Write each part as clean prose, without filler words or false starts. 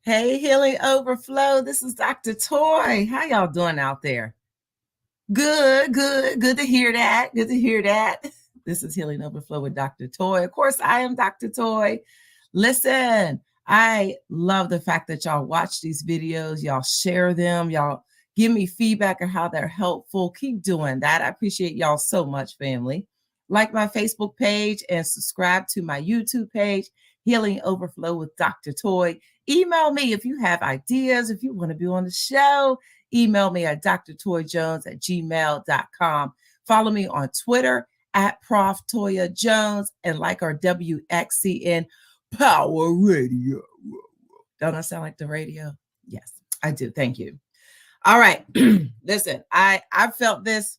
Hey, Healing Overflow. This is Dr. Toy. How y'all doing out there? Good, good, good to hear that. Good to hear that. This is Healing Overflow with Dr. Toy. Of course, I am Dr. Toy. Listen, I love the fact that y'all watch these videos, y'all share them, y'all give me feedback on how they're helpful. Keep doing that. I appreciate y'all so much, family. Like my Facebook page and subscribe to my YouTube page, Healing Overflow with Dr. Toy. Email me if you have ideas, if you want to be on the show. Email me at drtoyjones@gmail.com. Follow me on Twitter at Prof. Toya Jones and like our WXCN Power Radio. Don't I sound like the radio? Yes, I do. Thank you. All right. Listen, I felt this,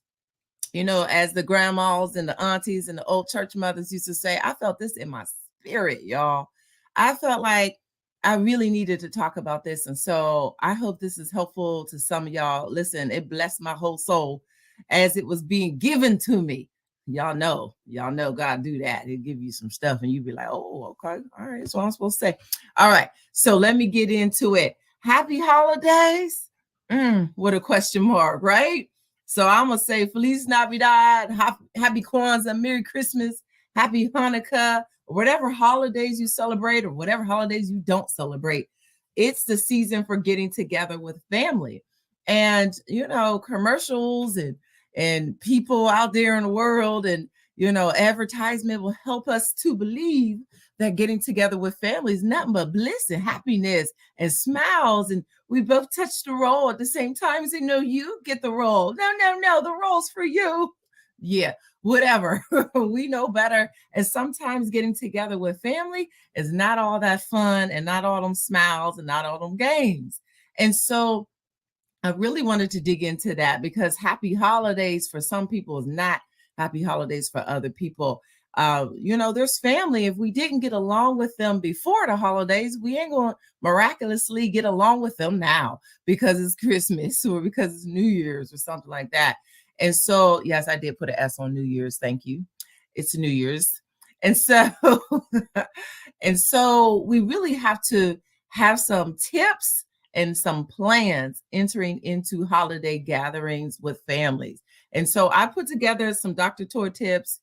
as the grandmas and the aunties and the old church mothers used to say, I felt this in my spirit, y'all. I felt like I really needed to talk about this. And so I hope this is helpful to some of y'all. Listen, it blessed my whole soul as it was being given to me. Y'all know God do that. He'll give you some stuff and you be like, oh, okay. All right. That's what I'm supposed to say. All right. So let me get into it. Happy holidays. What a question mark, right? So I'm going to say Feliz Navidad, Happy Kwanzaa, Merry Christmas, Happy Hanukkah, whatever holidays you celebrate or whatever holidays you don't celebrate. It's the season for getting together with family. And, commercials and people out there in the world and, advertisement will help us to believe that getting together with family is nothing but bliss and happiness and smiles. And we both touch the roll at the same time and say, no, you get the roll. No, the roll's for you. Yeah, whatever. We know better. And sometimes getting together with family is not all that fun and not all them smiles and not all them games. And so I really wanted to dig into that because happy holidays for some people is not happy holidays for other people. There's family. If we didn't get along with them before the holidays, we ain't going to miraculously get along with them now because it's Christmas or because it's New Year's or something like that. And so, yes, I did put an S on New Year's. Thank you. It's New Year's. And so, we really have to have some tips and some plans entering into holiday gatherings with families. And so I put together some Dr. Toy tips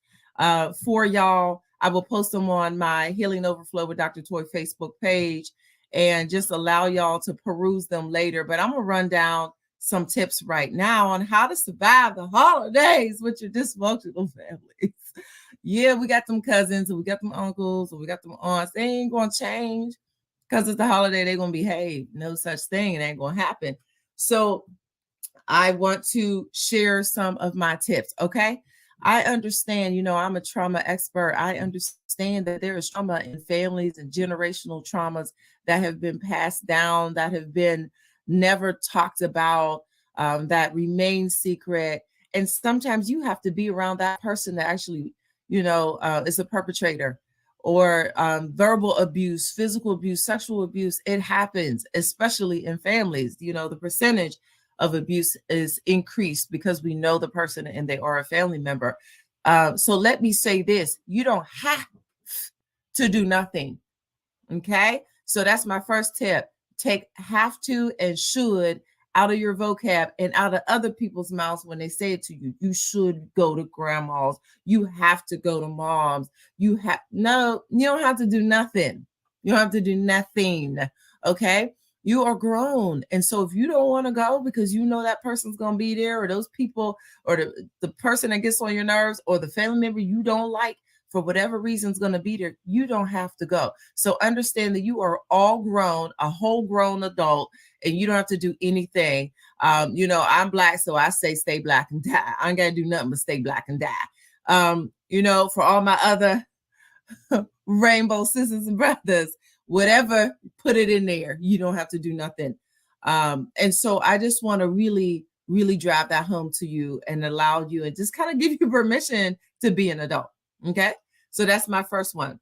for y'all. I will post them on my Healing Overflow with Dr. Toy Facebook page and just allow y'all to peruse them later. But I'm going to run down some tips right now on how to survive the holidays with your dysfunctional families. Yeah, we got them cousins and we got them uncles and we got them aunts. They ain't going to change because it's the holiday. They're going to behave. No such thing. It ain't going to happen. So I want to share some of my tips. Okay. I understand, I'm a trauma expert. I understand that there is trauma in families and generational traumas that have been passed down, that have been never talked about, that remain secret. And sometimes you have to be around that person that actually, is a perpetrator or verbal abuse, physical abuse, sexual abuse. It happens, especially in families. The percentage of abuse is increased because we know the person and they are a family member. So let me say this, you don't have to do nothing. Okay. So that's my first tip. Take have to and should out of your vocab and out of other people's mouths when they say it to you. You should go to grandma's. You have to go to mom's. You don't have to do nothing. You don't have to do nothing. Okay. You are grown. And so if you don't want to go because that person's going to be there or those people or the person that gets on your nerves or the family member you don't like for whatever reason is going to be there, you don't have to go. So understand that you are all grown, a whole grown adult, and you don't have to do anything. I'm Black, so I say stay Black and die. I ain't got to do nothing but stay Black and die. For all my other rainbow sisters and brothers, whatever, put it in there. You don't have to do nothing. And so I just want to really, really drive that home to you and allow you and just kind of give you permission to be an adult. Okay. So that's my first one.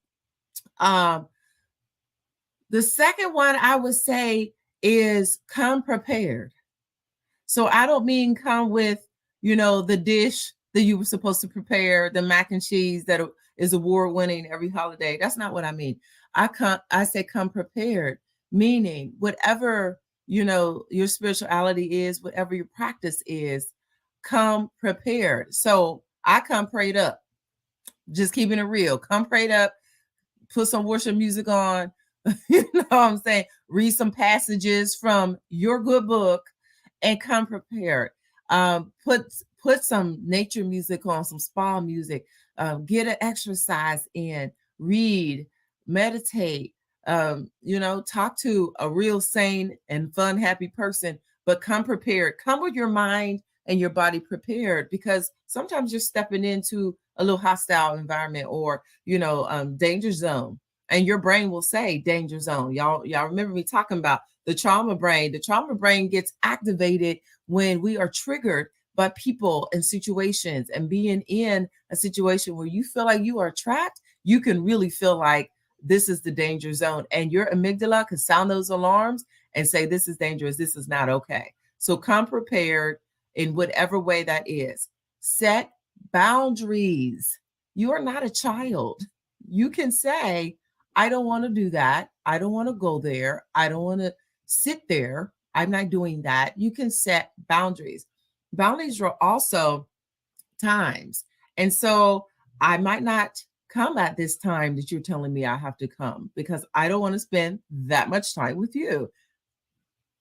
The second one I would say is come prepared. So I don't mean come with, the dish that you were supposed to prepare, the mac and cheese that is award winning every holiday. That's not what I mean. I say come prepared, meaning whatever, your spirituality is, whatever your practice is, come prepared. So I come prayed up, just keeping it real. Come prayed up, put some worship music on, you know what I'm saying? Read some passages from your good book and come prepared. Put some nature music on, some spa music, get an exercise in, read, meditate, talk to a real sane and fun, happy person, but come prepared. Come with your mind and your body prepared, because sometimes you're stepping into a little hostile environment or, danger zone. And your brain will say danger zone. Y'all remember me talking about the trauma brain. The trauma brain gets activated when we are triggered by people and situations, and being in a situation where you feel like you are trapped, you can really feel like this is the danger zone. And your amygdala can sound those alarms and say, this is dangerous. This is not okay. So come prepared in whatever way that is. Set boundaries. You are not a child. You can say, I don't want to do that. I don't want to go there. I don't want to sit there. I'm not doing that. You can set boundaries. Boundaries are also times. And so I might not come at this time that you're telling me I have to come, because I don't want to spend that much time with you.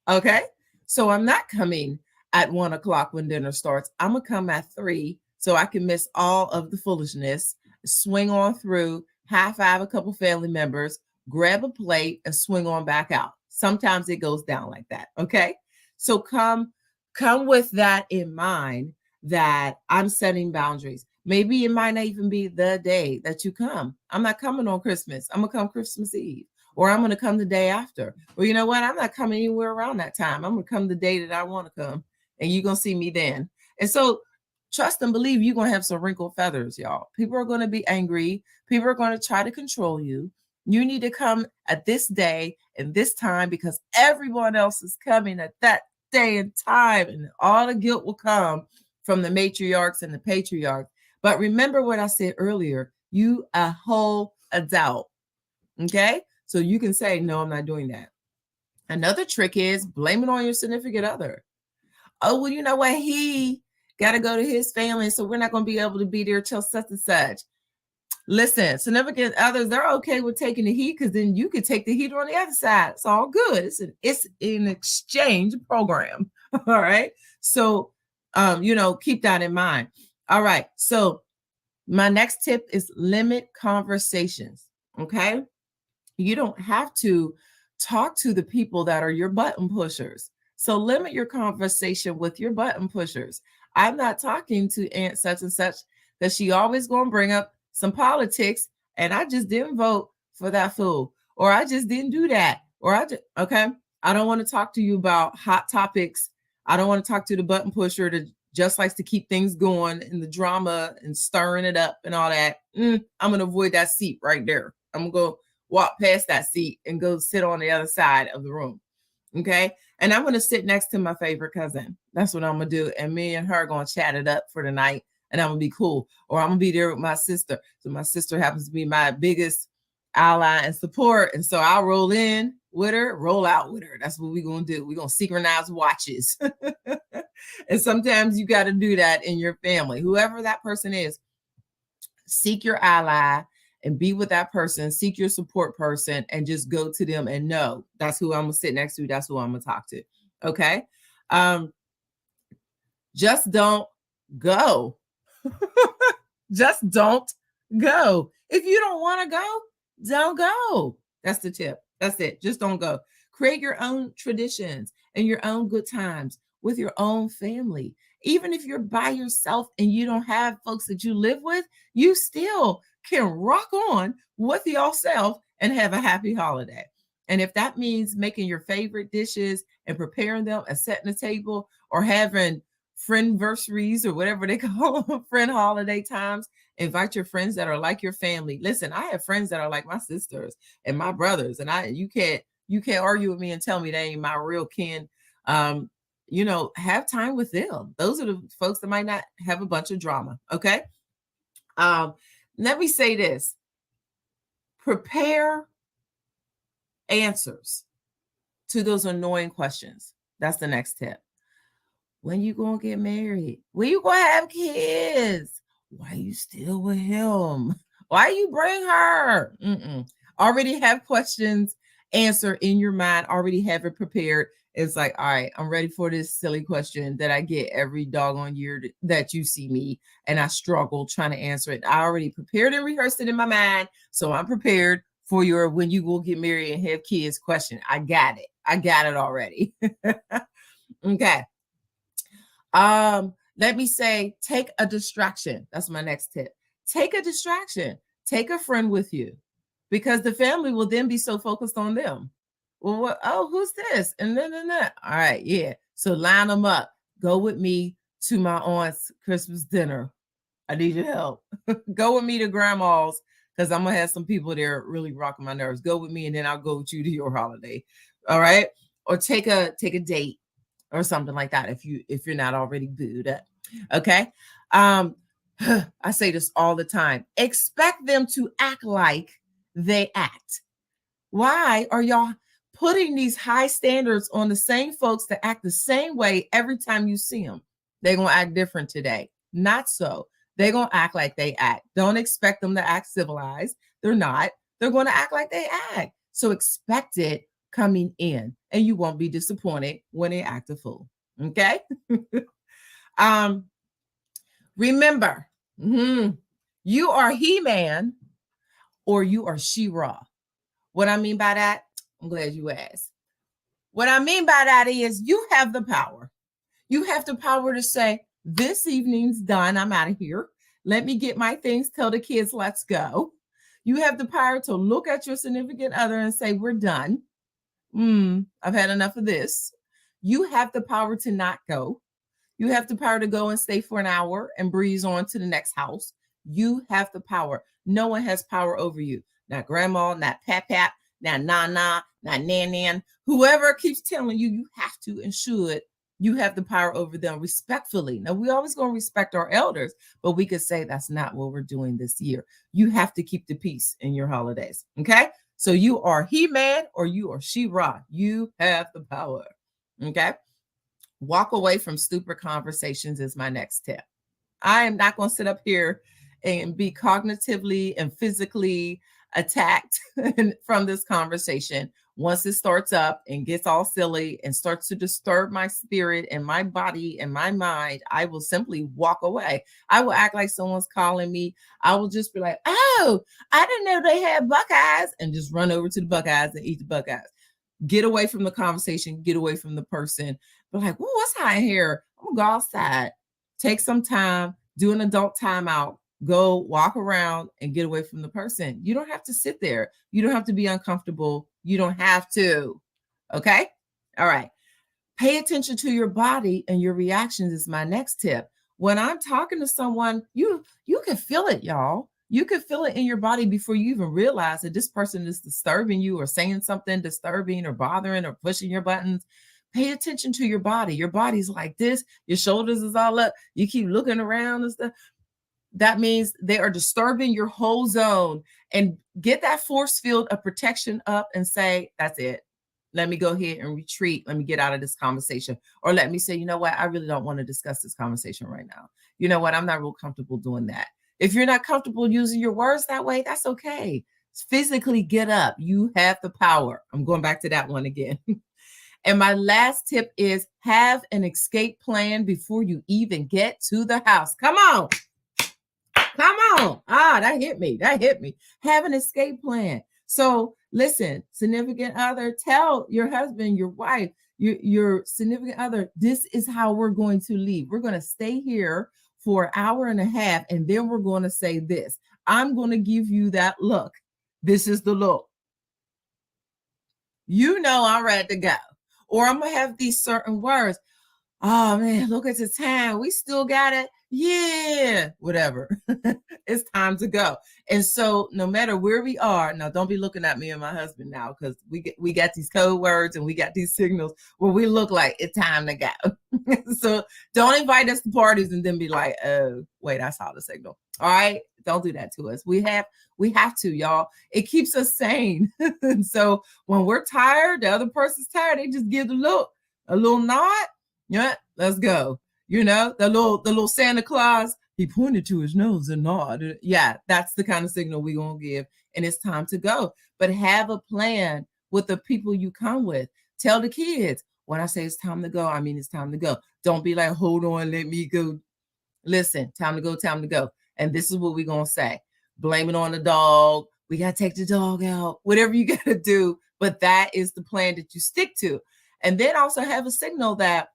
Okay. So I'm not coming at 1:00 when dinner starts. I'm going to come at 3 so I can miss all of the foolishness, swing on through, high five a couple family members, grab a plate, and swing on back out. Sometimes it goes down like that. Okay. So come with that in mind, that I'm setting boundaries. Maybe it might not even be the day that you come. I'm not coming on Christmas. I'm going to come Christmas Eve, or I'm going to come the day after. Or you know what? I'm not coming anywhere around that time. I'm going to come the day that I want to come, and you're going to see me then. And so trust and believe you're going to have some wrinkled feathers, y'all. People are going to be angry. People are going to try to control you. You need to come at this day and this time, because everyone else is coming at that day and time, and all the guilt will come from the matriarchs and the patriarchs. But remember what I said earlier, you a whole adult. Okay. So you can say, no, I'm not doing that. Another trick is blame it on your significant other. Oh, well, you know what? He got to go to his family, so we're not going to be able to be there till such and such. Listen, significant others, they're okay with taking the heat, because then you could take the heat on the other side. It's all good. It's an exchange program. All right. So, keep that in mind. All right. So my next tip is limit conversations. Okay. You don't have to talk to the people that are your button pushers. So limit your conversation with your button pushers. I'm not talking to Aunt such and such, that she always going to bring up some politics, and I just didn't vote for that fool, or I just didn't do that, or okay. I don't want to talk to you about hot topics. I don't want to talk to the button pusher that just likes to keep things going and the drama and stirring it up and all that. I'm going to avoid that seat right there. I'm going to go walk past that seat and go sit on the other side of the room. Okay. And I'm going to sit next to my favorite cousin. That's what I'm going to do. And me and her are going to chat it up for the night, and I'm going to be cool. Or I'm going to be there with my sister. So my sister happens to be my biggest ally and support. And so I'll roll in with her, roll out with her. That's what we're going to do. We're going to synchronize watches. And sometimes you got to do that in your family. Whoever that person is, seek your ally and be with that person, seek your support person, and just go to them and know that's who I'm going to sit next to. That's who I'm going to talk to. Okay. Just don't go. Just don't go. If you don't want to go, don't go. That's the tip. That's it. Just don't go. Create your own traditions and your own good times with your own family. Even if you're by yourself and you don't have folks that you live with, you still can rock on with yourself and have a happy holiday. And if that means making your favorite dishes and preparing them and setting the table, or having friendversaries or whatever they call them, friend holiday times, invite your friends that are like your family. Listen, I have friends that are like my sisters and my brothers, and you can't argue with me and tell me they ain't my real kin. Have time with them. Those are the folks that might not have a bunch of drama. Okay. Let me say this. Prepare answers. to those annoying questions. That's the next tip. When you gonna get married? When you gonna have kids? Why you still with him? Why you bring her? Already have questions answer in your mind. Already have it prepared. It's like, all right, I'm ready for this silly question that I get every doggone year that you see me, and I struggle trying to answer it. I already prepared and rehearsed it in my mind, so I'm prepared for your when you will get married and have kids question. I got it. I got it already. Okay. Let me say, take a distraction. That's my next tip. Take a distraction. Take a friend with you, because the family will then be so focused on them. Well, what? Oh, who's this? And then. All right, yeah. So line them up. Go with me to my aunt's Christmas dinner. I need your help. Go with me to grandma's, because I'm gonna have some people there really rocking my nerves. Go with me, and then I'll go with you to your holiday. All right. Or take a date or something like that if you're not already booed up. Okay. I say this all the time. Expect them to act like they act. Why are y'all putting these high standards on the same folks that act the same way every time you see them? They're going to act different today. Not so. They're going to act like they act. Don't expect them to act civilized. They're not. They're going to act like they act. So expect it coming in, and you won't be disappointed when they act a fool. Okay. Remember, you are He-Man or you are She-Ra. What I mean by that, I'm glad you asked. What I mean by that is you have the power. You have the power to say, this evening's done. I'm out of here. Let me get my things. Tell the kids, let's go. You have the power to look at your significant other and say, we're done. I've had enough of this. You have the power to not go. You have the power to go and stay for an hour and breeze on to the next house. You have the power. No one has power over you. Not grandma, not pap, not nana, not nan. Whoever keeps telling you you have to and should, you have the power over them respectfully. Now, we always going to respect our elders, but we could say that's not what we're doing this year. You have to keep the peace in your holidays. Okay. So you are He-Man or you are She-Ra. You have the power. Okay. Walk away from stupid conversations is my next tip. I am not going to sit up here and be cognitively and physically attacked from this conversation. Once it starts up and gets all silly and starts to disturb my spirit and my body and my mind, I will simply walk away. I will act like someone's calling me. I will just be like, oh, I didn't know they had Buckeyes, and just run over to the Buckeyes and eat the Buckeyes. Get away from the conversation, get away from the person. But like, what's hot in here? I'm gonna go outside, take some time, do an adult timeout, go walk around and get away from the person. You don't have to sit there. You don't have to be uncomfortable. You don't have to. Okay. All right. Pay attention to your body and your reactions is my next tip. When I'm talking to someone, you can feel it, y'all. You can feel it in your body before you even realize that this person is disturbing you or saying something disturbing or bothering or pushing your buttons. Pay attention to your body. Your body's like this. Your shoulders is all up. You keep looking around and stuff. That means they are disturbing your whole zone. And get that force field of protection up and say, that's it. Let me go ahead and retreat. Let me get out of this conversation. Or let me say, you know what? I really don't want to discuss this conversation right now. You know what? I'm not real comfortable doing that. If you're not comfortable using your words that way, that's okay. Physically get up. You have the power. I'm going back to that one again. And my last tip is have an escape plan before you even get to the house. Come on. Come on. That hit me. Have an escape plan. So listen, significant other, tell your husband, your wife, your significant other, this is how we're going to leave. We're going to stay here for an hour and a half, and then we're going to say this. I'm going to give you that look. This is the look. You know I'm ready to go. Or I'm going to have these certain words. Oh, man, look at the time. We still got it. Yeah, whatever. It's time to go. And so no matter where we are, now don't be looking at me and my husband now, because we got these code words and we got these signals where we look like it's time to go. So don't invite us to parties and then be like, oh, wait, I saw the signal. All right. Don't do that to us. We have to, y'all. It keeps us sane. And so when we're tired, the other person's tired, they just give the look, a little nod. Yeah, let's go. The little Santa Claus, he pointed to his nose and nodded. Yeah, that's the kind of signal we're going to give. And it's time to go. But have a plan with the people you come with. Tell the kids, when I say it's time to go, I mean it's time to go. Don't be like, hold on, let me go. Listen, time to go, time to go. And this is what we're going to say. Blame it on the dog. We got to take the dog out. Whatever you got to do. But that is the plan that you stick to. And then also have a signal that,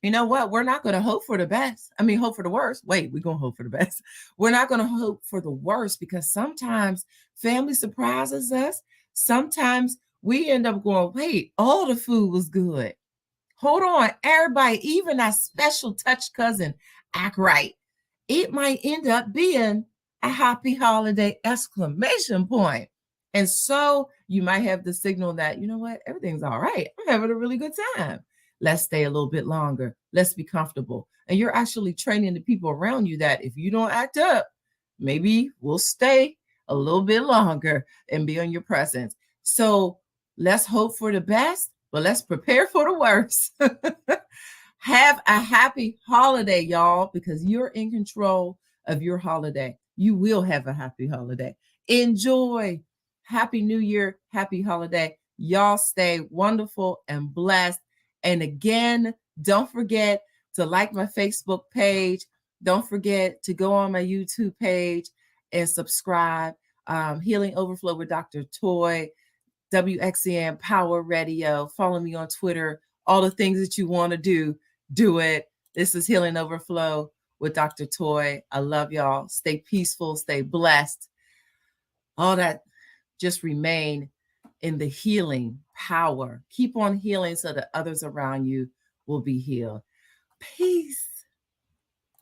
you know what? We're not going to hope for the best. I mean, hope for the worst. Wait, we're going to hope for the best. We're not going to hope for the worst, because sometimes family surprises us. Sometimes we end up going, wait, all the food was good. Hold on, everybody, even that special touch cousin, act right. It might end up being a happy holiday exclamation point. And so you might have the signal that, you know what, everything's all right. I'm having a really good time. Let's stay a little bit longer. Let's be comfortable. And you're actually training the people around you that if you don't act up, maybe we'll stay a little bit longer and be in your presence. So let's hope for the best, but let's prepare for the worst. Have a happy holiday, y'all, because you're in control of your holiday. You will have a happy holiday. Enjoy. Happy New Year. Happy holiday. Y'all stay wonderful and blessed. And again, don't forget to like my Facebook page. Don't forget to go on my YouTube page and subscribe. Healing Overflow with Dr. Toy, WXCN Power Radio. Follow me on Twitter. All the things that you want to do it. This is Healing Overflow with Dr. Toy. I love y'all. Stay peaceful. Stay blessed. All that, just remain in the healing power. Keep on healing so that others around you will be healed. Peace.